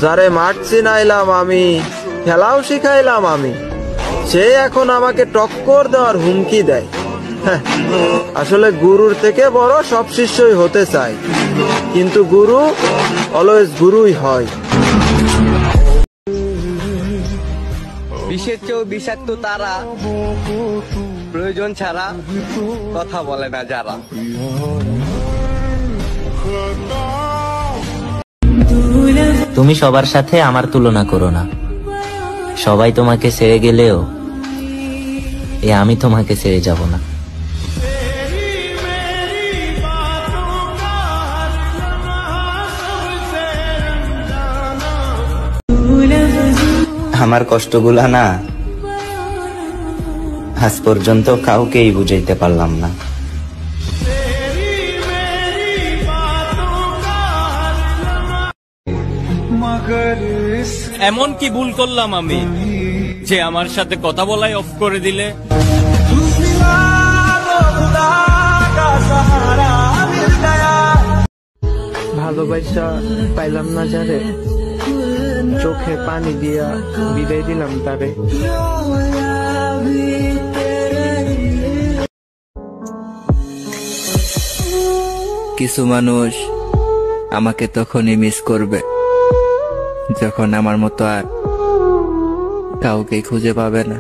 যারে মাঠ চিনাইলাম আমি, খেলাও শিখাইলাম আমি, সে এখন আমাকে টক্কর দেওয়ার হুমকি দেয়। আসলে গুরুর থেকে বড় সব শিষ্যই হতে চায়, কিন্তু গুরু অলওয়েজ গুরুই হয়। বিষের চেয়েও বিষাক্ত তারা, প্রয়োজন ছাড়া কথা বলে না যারা। তুমি সবার সাথে আমার তুলনা করো না। সবাই তোমাকে ছেড়ে গেলেও আমি তোমাকে ছেড়ে যাব না। আমার কষ্টগুলা না আজ পর্যন্ত কাউকেই বুঝাইতে পারলাম না। এমন কি ভুল করলাম আমি যে আমার সাথে কথা বলাই অফ করে দিলে? ভালোবাসা পাইলাম না যারে, চোখে পানি দিয়া বিদায় দিলাম তারে। কিছু মানুষ আমাকে তখনই মিস করবে যখন আমার মতো আর কাউকে খুঁজে পাবে না।